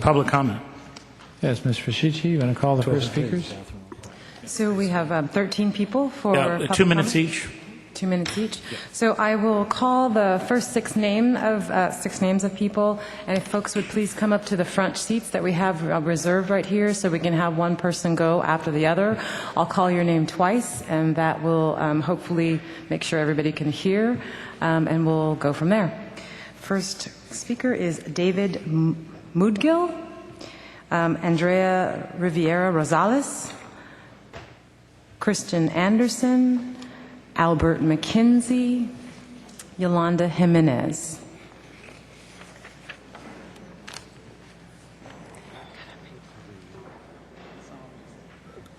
Public comment. Yes, Ms. Fascici, you want to call the first speakers? So we have 13 people for public 2 minutes comment. each. 2 minutes each. So I will call the first six names of people, and if folks would please come up to the front seats that we have reserved right here so we can have one person go after the other. I'll call your name twice, and that will hopefully make sure everybody can hear, and we'll go from there. First speaker is David Mudgil, Andrea Riviera Rosales, Christian Anderson, Albert McKenzie, Yolanda Jimenez.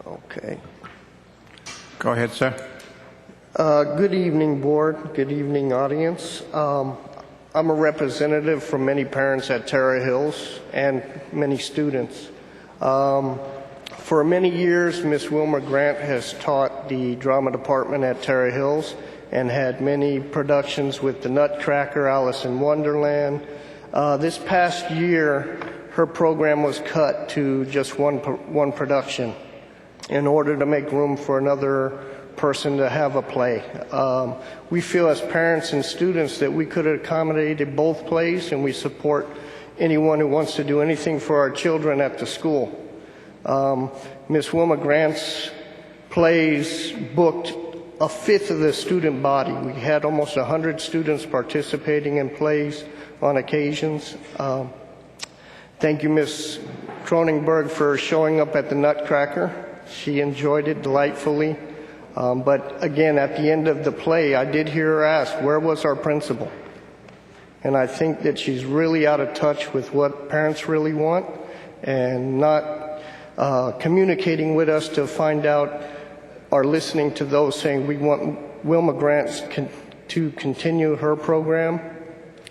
Okay. Go ahead, sir. Good evening, board. Good evening, audience. I'm a representative from many parents at Terra Hills and many students. For many years, Ms. Wilma Grant has taught the drama department at Terra Hills and had many productions with the Nutcracker, Alice in Wonderland. This past year, her program was cut to just one production in order to make room for another person to have a play. We feel as parents and students that we could have accommodated both plays, and we support anyone who wants to do anything for our children at the school. Ms. Wilma Grant's plays booked a fifth of the student body. We had almost 100 students participating in plays on occasions. Thank you, Ms. Cronenberg, for showing up at the Nutcracker. She enjoyed it delightfully. But again, at the end of the play, I did hear her ask, where was our principal? And I think that she's really out of touch with what parents really want and not communicating with us to find out or listening to those saying we want Wilma Grant to continue her program,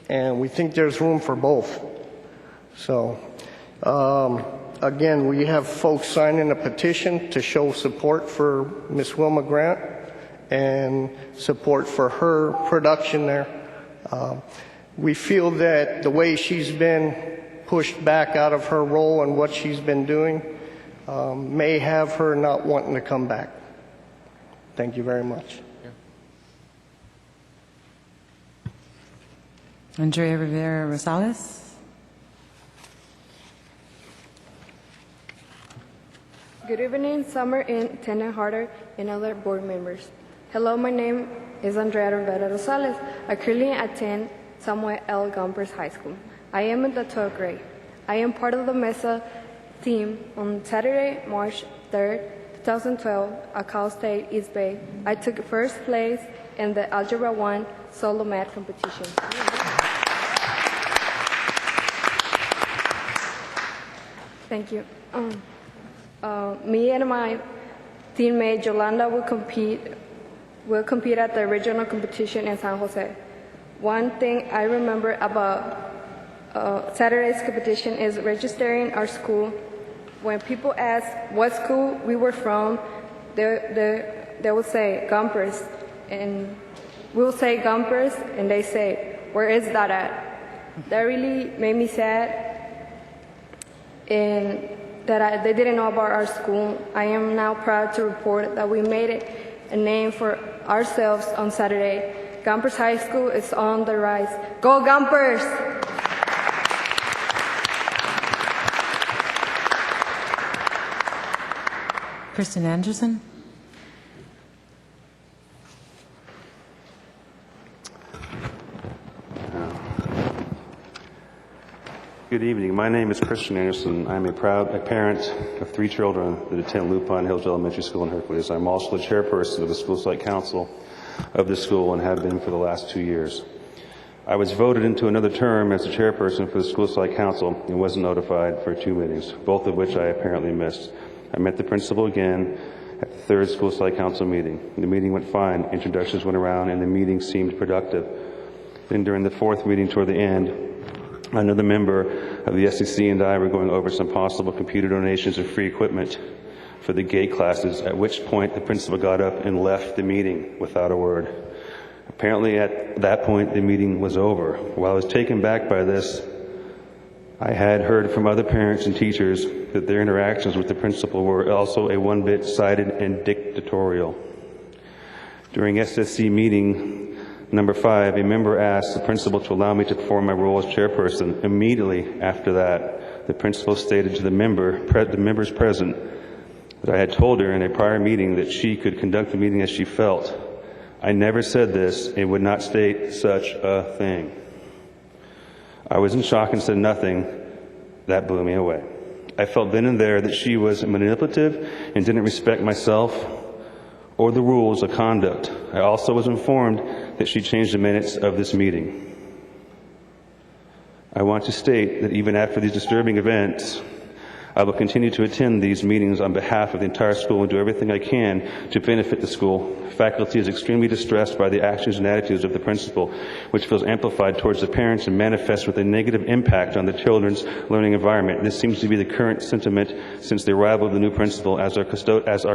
and we think there's room for both. So again, we have folks signing a petition to show support for Miss Wilma Grant and support for her production there. We feel that the way she's been pushed back out of her role and what she's been doing may have her not wanting to come back. Thank you very much. Andrea Rivera Rosales. Good evening, Summer and Tena Harder and other board members. Hello, my name is Andrea Rivera Rosales. I currently attend Samuel L. Gompers High School. I am in the 12th grade. I am part of the MESA team. On Saturday, March 3rd, 2012, at Cal State East Bay, I took first place in the Algebra 1 solo math competition. Thank you. Me and my teammate Yolanda will compete at the regional competition in San Jose. One thing I remember about Saturday's competition is registering our school. When people ask what school we were from, they will say Gompers, and we will say Gompers, and they say, where is that at? That really made me sad, and that they didn't know about our school. I am now proud to report that we made it a name for ourselves on Saturday. Gompers High School is on the rise. Go Gompers! Kristen Anderson. Good evening. My name is Christian Anderson. I'm a proud parent of 3 children that attend Lupine Hills Elementary School in Hercules. I'm also the chairperson of the school site council of the school and have been for the last 2 years. I was voted into another term as the chairperson for the school site council and wasn't notified for 2 meetings, both of which I apparently missed. I met the principal again at the 3rd school site council meeting. The meeting went fine. Introductions went around and the meeting seemed productive. Then during the 4th meeting toward the end, another member of the SEC and I were going over some possible computer donations or free equipment for the gate classes, at which point the principal got up and left the meeting without a word. Apparently at that point the meeting was over. While I was taken back by this, I had heard from other parents and teachers that their interactions with the principal were also a one-bit sided and dictatorial. During SSC meeting number 5, a member asked the principal to allow me to perform my role as chairperson. Immediately after that, the principal stated to the members present that I had told her in a prior meeting that she could conduct the meeting as she felt. I never said this and would not state such a thing. I was in shock and said nothing. That blew me away. I felt then and there that she was manipulative and didn't respect myself or the rules of conduct. I also was informed that she changed the minutes of this meeting. I want to state that even after these disturbing events, I will continue to attend these meetings on behalf of the entire school and do everything I can to benefit the school. Faculty is extremely distressed by the actions and attitudes of the principal, which feels amplified towards the parents and manifests with a negative impact on the children's learning environment. And this seems to be the current sentiment since the arrival of the new principal. As our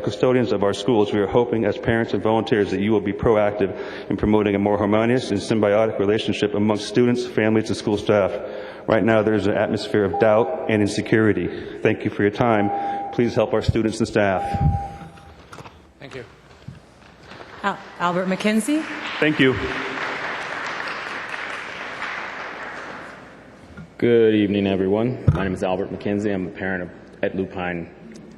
custodians of our schools, we are hoping as parents and volunteers that you will be proactive in promoting a more harmonious and symbiotic relationship amongst students, families, and school staff. Right now, there's an atmosphere of doubt and insecurity. Thank you for your time. Please help our students and staff. Thank you. Albert McKenzie. Thank you. Good evening, everyone. My name is Albert McKenzie. I'm a parent at Lupine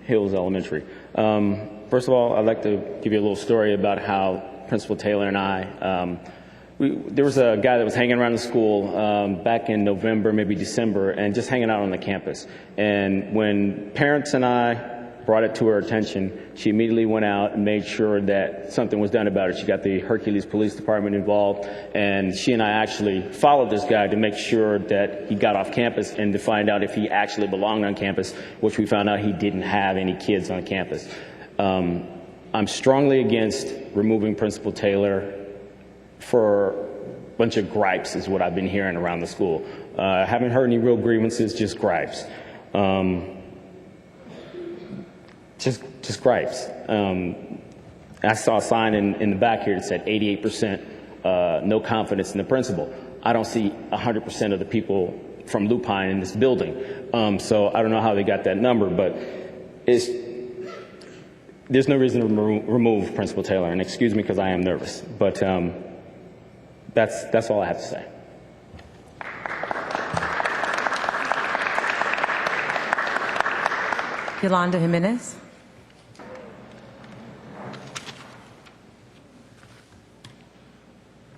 Hills Elementary. First of all, I'd like to give you a little story about how Principal Taylor and I, there was a guy that was hanging around the school back in November, maybe December, and just hanging out on the campus. And when parents and I brought it to her attention, she immediately went out and made sure that something was done about it. She got the Hercules Police Department involved, and she and I actually followed this guy to make sure that he got off campus and to find out if he actually belonged on campus, which we found out he didn't have any kids on campus. I'm strongly against removing Principal Taylor for a bunch of gripes is what I've been hearing around the school. I haven't heard any real grievances, just gripes. Just gripes. I saw a sign in the back here that said 88% no confidence in the principal. I don't see 100% of the people from Lupine in this building. So I don't know how they got that number, but there's no reason to remove Principal Taylor, and excuse me because I am nervous, but that's all I have to say. Yolanda Jimenez.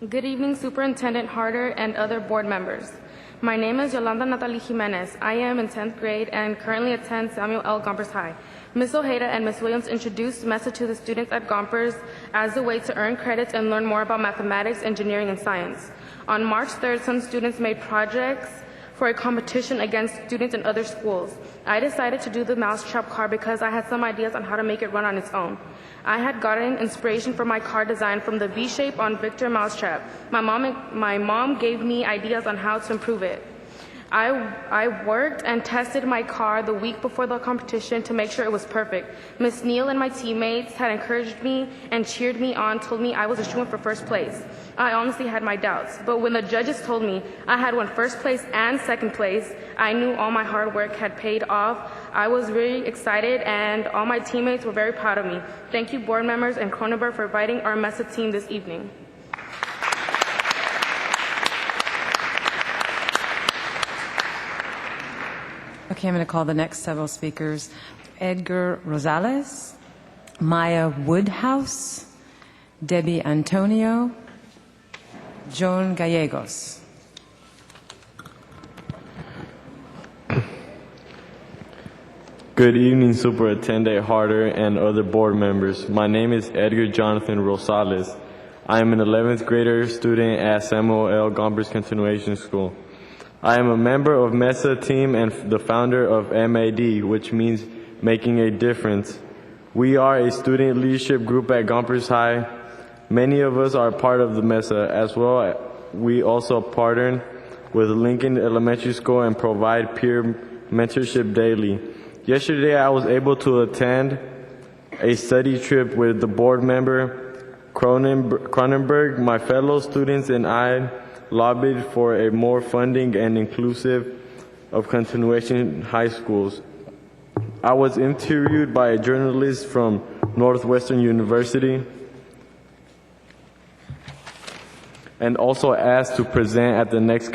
Good evening, Superintendent Harder and other board members. My name is Yolanda Natalie Jimenez. I am in 10th grade and currently attend Samuel L. Gompers High. Ms. Ojeda and Ms. Williams introduced MESA to the students at Gompers as a way to earn credits and learn more about mathematics, engineering, and science. On March 3rd, some students made projects for a competition against students in other schools. I decided to do the mousetrap car because I had some ideas on how to make it run on its own. I had gotten inspiration for my car design from the V shape on Victor Mousetrap. My mom gave me ideas on how to improve it. I worked and tested my car the week before the competition to make sure it was perfect. Ms. Neal and my teammates had encouraged me and cheered me on, told me I was a shoo-in for first place. I honestly had my doubts, but when the judges told me I had won first place and second place, I knew all my hard work had paid off. I was really excited and all my teammates were very proud of me. Thank you, board members and Cronenberg, for inviting our MESA team this evening. Okay, I'm going to call the next several speakers. Edgar Rosales, Maya Woodhouse, Debbie Antonio, Joan Gallegos. Good evening, Superintendent Harder and other board members. My name is Edgar Jonathan Rosales. I am an 11th grader student at Samuel L. Gompers Continuation School. I am a member of MESA team and the founder of MAD, which means making a difference. We are a student leadership group at Gompers High. Many of us are part of the MESA as well. We also partner with Lincoln Elementary School and provide peer mentorship daily. Yesterday, I was able to attend a study trip with the board member, Cronenberg. My fellow students and I lobbied for a more funding and inclusive of continuation high schools. I was interviewed by a journalist from Northwestern University and also asked to present at the next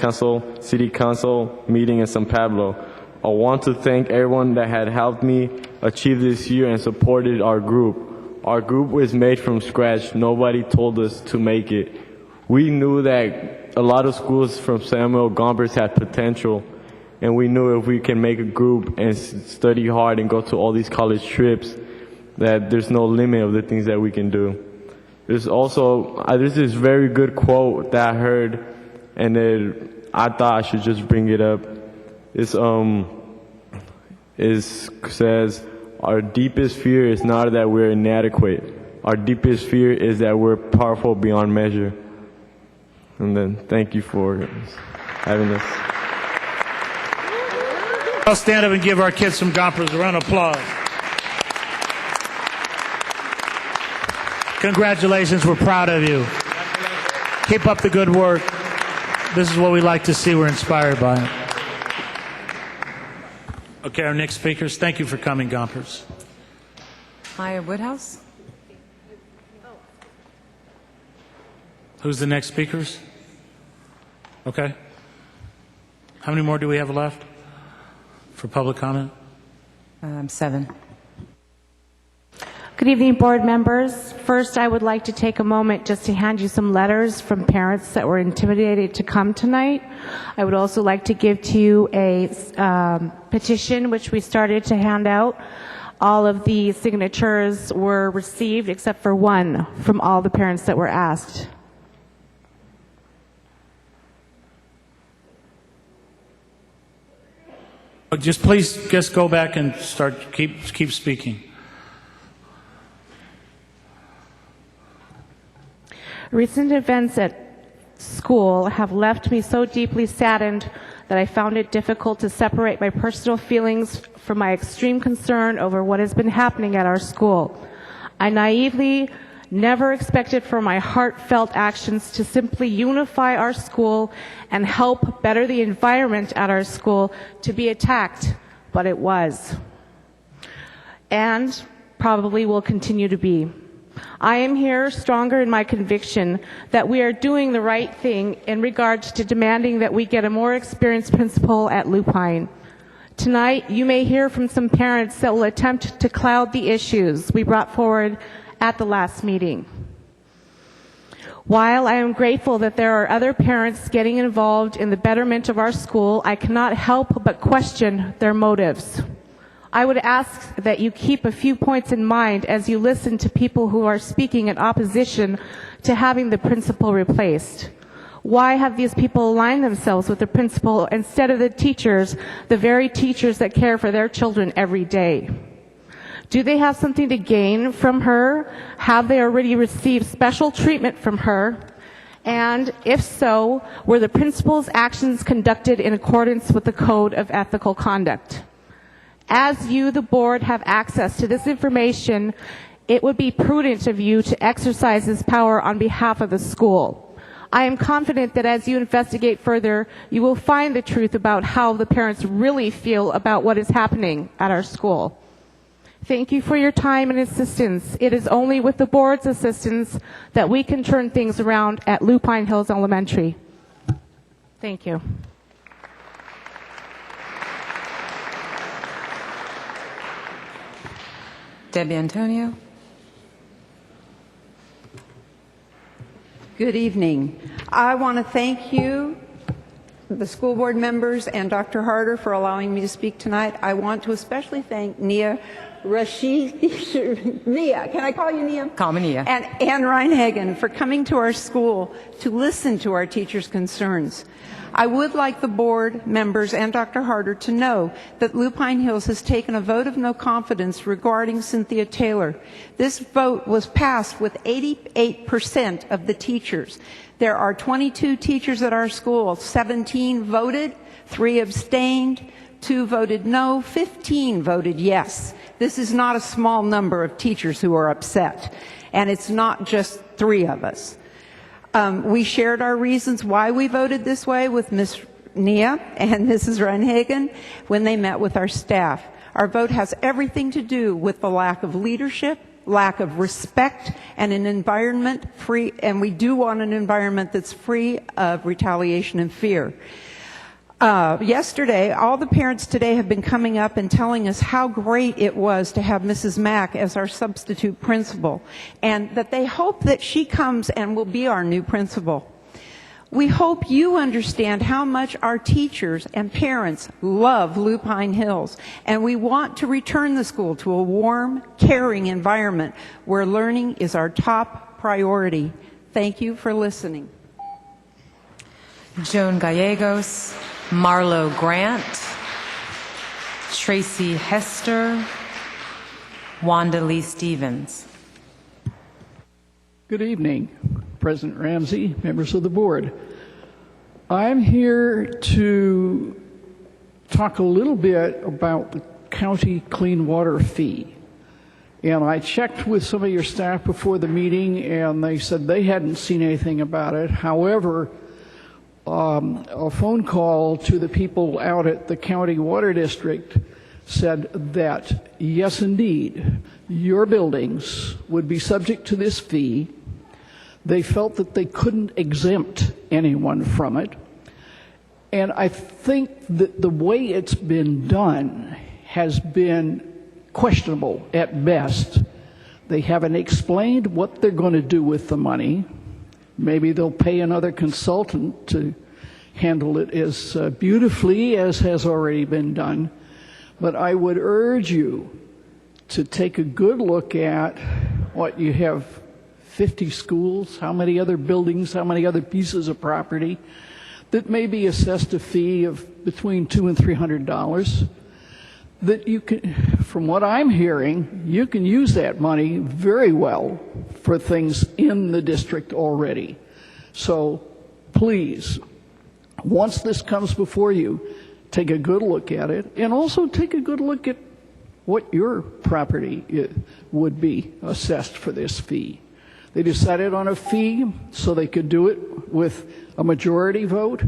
city council meeting in San Pablo. I want to thank everyone that had helped me achieve this year and supported our group. Our group was made from scratch. Nobody told us to make it. We knew that a lot of schools from Samuel Gompers had potential, and we knew if we can make a group and study hard and go to all these college trips, that there's no limit of the things that we can do. There's also, there's this very good quote that I heard, and then I thought I should just bring it up. It says, our deepest fear is not that we're inadequate. Our deepest fear is that we're powerful beyond measure. And then thank you for having us. I'll stand up and give our kids some Gompers a round of applause. Congratulations, we're proud of you. Keep up the good work. This is what we like to see. We're inspired by it. Okay, our next speakers. Thank you for coming, Gompers. Maya Woodhouse. Who's the next speakers? Okay. How many more do we have left for public comment? 7. Good evening, board members. First, I would like to take a moment just to hand you some letters from parents that were intimidated to come tonight. I would also like to give to you a petition which we started to hand out. All of the signatures were received except for one from all the parents that were asked. Just please just go back and keep speaking. Recent events at school have left me so deeply saddened that I found it difficult to separate my personal feelings from my extreme concern over what has been happening at our school. I naively never expected for my heartfelt actions to simply unify our school and help better the environment at our school to be attacked, but it was. And probably will continue to be. I am here stronger in my conviction that we are doing the right thing in regards to demanding that we get a more experienced principal at Lupine. Tonight, you may hear from some parents that will attempt to cloud the issues we brought forward at the last meeting. While I am grateful that there are other parents getting involved in the betterment of our school, I cannot help but question their motives. I would ask that you keep a few points in mind as you listen to people who are speaking in opposition to having the principal replaced. Why have these people aligned themselves with the principal instead of the teachers, the very teachers that care for their children every day? Do they have something to gain from her? Have they already received special treatment from her? And if so, were the principal's actions conducted in accordance with the Code of Ethical Conduct? As you, the board, have access to this information, it would be prudent of you to exercise this power on behalf of the school. I am confident that as you investigate further, you will find the truth about how the parents really feel about what is happening at our school. Thank you for your time and assistance. It is only with the board's assistance that we can turn things around at Lupine Hills Elementary. Thank you. Debbie Antonio. Good evening. I want to thank you, the school board members, and Dr. Harder for allowing me to speak tonight. I want to especially thank Nia Rashid, Nia, can I call you Nia? Call me Nia. And Ann Reinhagen for coming to our school to listen to our teachers' concerns. I would like the board members and Dr. Harder to know that Lupine Hills has taken a vote of no confidence regarding Cynthia Taylor. This vote was passed with 88% of the teachers. There are 22 teachers at our school. 17 voted, 3 abstained, 2 voted no, 15 voted yes. This is not a small number of teachers who are upset, and it's not just 3 of us. We shared our reasons why we voted this way with Ms. Nia and Mrs. Runhagen when they met with our staff. Our vote has everything to do with the lack of leadership, lack of respect, and an environment free, and we do want an environment that's free of retaliation and fear. Yesterday, all the parents today have been coming up and telling us how great it was to have Mrs. Mack as our substitute principal, and that they hope that she comes and will be our new principal. We hope you understand how much our teachers and parents love Lupine Hills, and we want to return the school to a warm, caring environment where learning is our top priority. Thank you for listening. Joan Gallegos, Marlo Grant, Tracy Hester, Wanda Lee Stevens. Good evening, President Ramsey, members of the board. I'm here to talk a little bit about the county clean water fee. And I checked with some of your staff before the meeting, and they said they hadn't seen anything about it. However, a phone call to the people out at the county water district said that, yes, indeed, your buildings would be subject to this fee. They felt that they couldn't exempt anyone from it. And I think that the way it's been done has been questionable at best. They haven't explained what they're going to do with the money. Maybe they'll pay another consultant to handle it as beautifully as has already been done. But I would urge you to take a good look at what you have. 50 schools, how many other buildings, how many other pieces of property that may be assessed a fee of between $200 and $300, that you can, from what I'm hearing, you can use that money very well for things in the district already. So please, once this comes before you, take a good look at it, and also take a good look at what your property would be assessed for this fee. They decided on a fee so they could do it with a majority vote.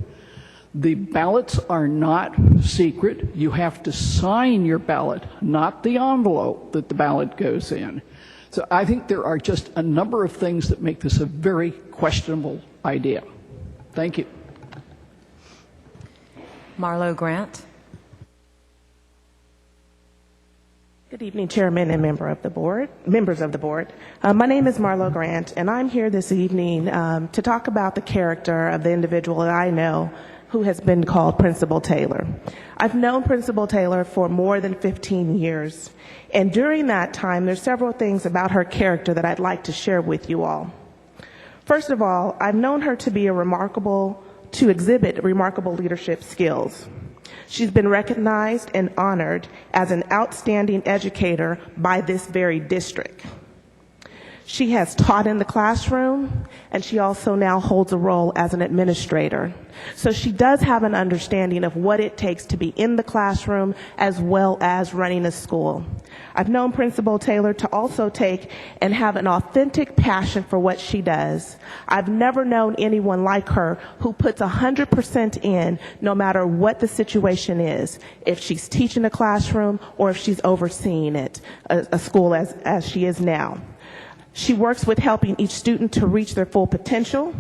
The ballots are not secret. You have to sign your ballot, not the envelope that the ballot goes in. So I think there are just a number of things that make this a very questionable idea. Thank you. Marlo Grant. Good evening, Chairman and members of the board. My name is Marlo Grant, and I'm here this evening to talk about the character of the individual that I know who has been called Principal Taylor. I've known Principal Taylor for more than 15 years, and during that time, there's several things about her character that I'd like to share with you all. First of all, I've known her to exhibit remarkable leadership skills. She's been recognized and honored as an outstanding educator by this very district. She has taught in the classroom, and she also now holds a role as an administrator. So she does have an understanding of what it takes to be in the classroom as well as running a school. I've known Principal Taylor to also take and have an authentic passion for what she does. I've never known anyone like her who puts 100% in no matter what the situation is, if she's teaching a classroom or if she's overseeing it, a school as she is now. She works with helping each student to reach their full potential.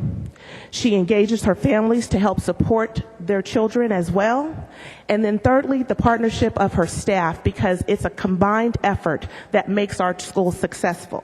She engages her families to help support their children as well. And then thirdly, the partnership of her staff, because it's a combined effort that makes our school successful.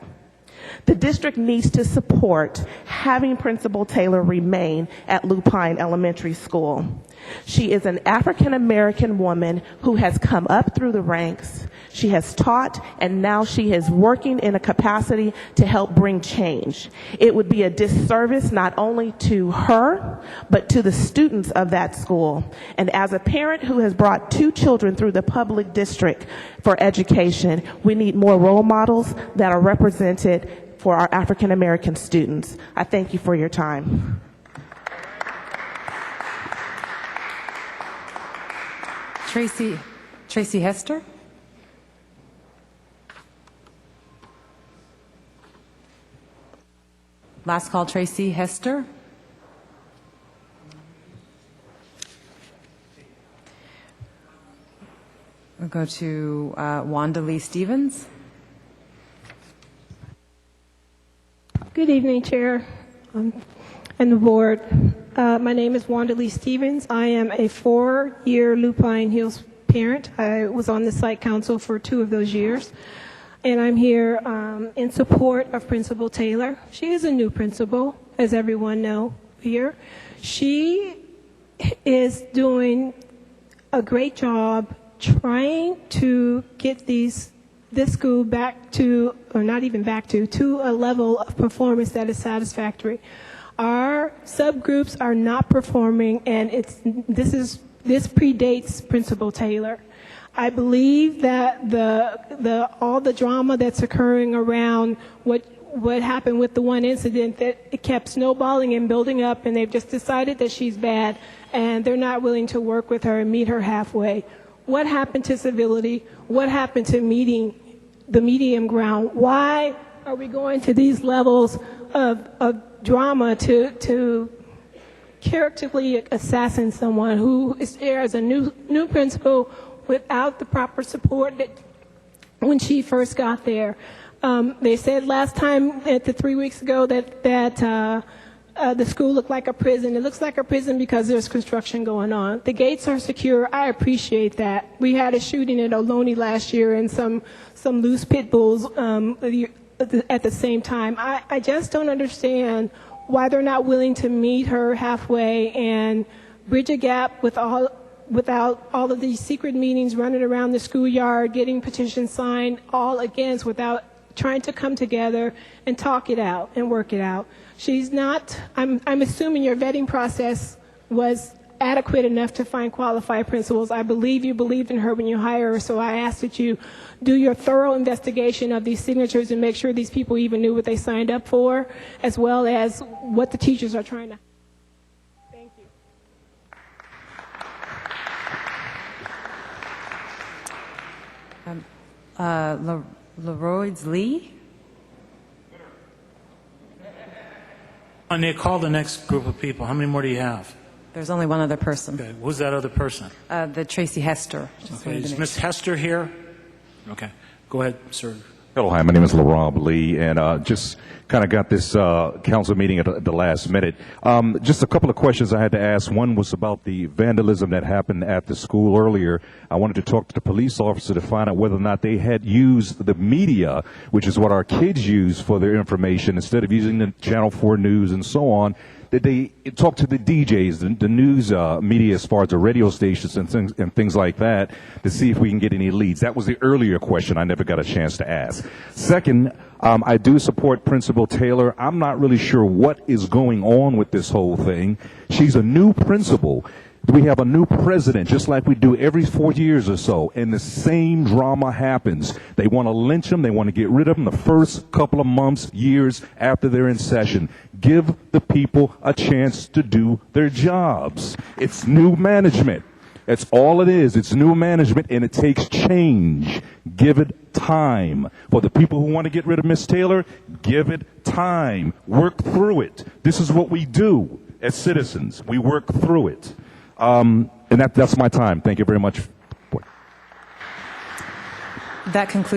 The district needs to support having Principal Taylor remain at Lupine Elementary School. She is an African American woman who has come up through the ranks. She has taught, and now she is working in a capacity to help bring change. It would be a disservice not only to her, but to the students of that school. And as a parent who has brought 2 children through the public district for education, we need more role models that are represented for our African American students. I thank you for your time. Tracy Hester. Last call, Tracy Hester. We'll go to Wanda Lee Stevens. Good evening, Chair and the board. My name is Wanda Lee Stevens. I am a 4-year Lupine Hills parent. I was on the site council for 2 of those years. And I'm here in support of Principal Taylor. She is a new principal, as everyone knows here. She is doing a great job trying to get this school back to, or not even back to a level of performance that is satisfactory. Our subgroups are not performing, and this predates Principal Taylor. I believe that all the drama that's occurring around what happened with the one incident, that it kept snowballing and building up, and they've just decided that she's bad, and they're not willing to work with her and meet her halfway. What happened to civility? What happened to meeting the medium ground? Why are we going to these levels of drama to characterly assassinate someone who is there as a new principal without the proper support that when she first got there? They said last time, 3 weeks ago, that the school looked like a prison. It looks like a prison because there's construction going on. The gates are secure. I appreciate that. We had a shooting at Ohlone last year and some loose pit bulls at the same time. I just don't understand why they're not willing to meet her halfway and bridge a gap without all of these secret meetings running around the schoolyard, getting petitions signed, all against, without trying to come together and talk it out and work it out. She's not, I'm assuming your vetting process was adequate enough to find qualified principals. I believe you believed in her when you hired her, so I ask that you do your thorough investigation of these signatures and make sure these people even knew what they signed up for, as well as what the teachers are trying to. Thank you. Leroy's Lee. Nick, call the next group of people. How many more do you have? There's only one other person. Okay. Who's that other person? The Tracy Hester. Okay. Is Miss Hester here? Okay. Go ahead, sir. Hello, hi. My name is LaRob Lee, and just kind of got this council meeting at the last minute. Just a couple of questions I had to ask. One was about the vandalism that happened at the school earlier. I wanted to talk to the police officer to find out whether or not they had used the media, which is what our kids use for their information, instead of using the Channel 4 News and so on. Did they talk to the DJs, the news media, as far as the radio stations and things like that, to see if we can get any leads? That was the earlier question I never got a chance to ask. Second, I do support Principal Taylor. I'm not really sure what is going on with this whole thing. She's a new principal. We have a new president, just like we do every 4 years or so, and the same drama happens. They want to lynch them. They want to get rid of them the first couple of months, years after they're in session. Give the people a chance to do their jobs. It's new management. That's all it is. It's new management, and it takes change. Give it time. For the people who want to get rid of Miss Taylor, give it time. Work through it. This is what we do as citizens. We work through it. And that's my time. Thank you very much. That concludes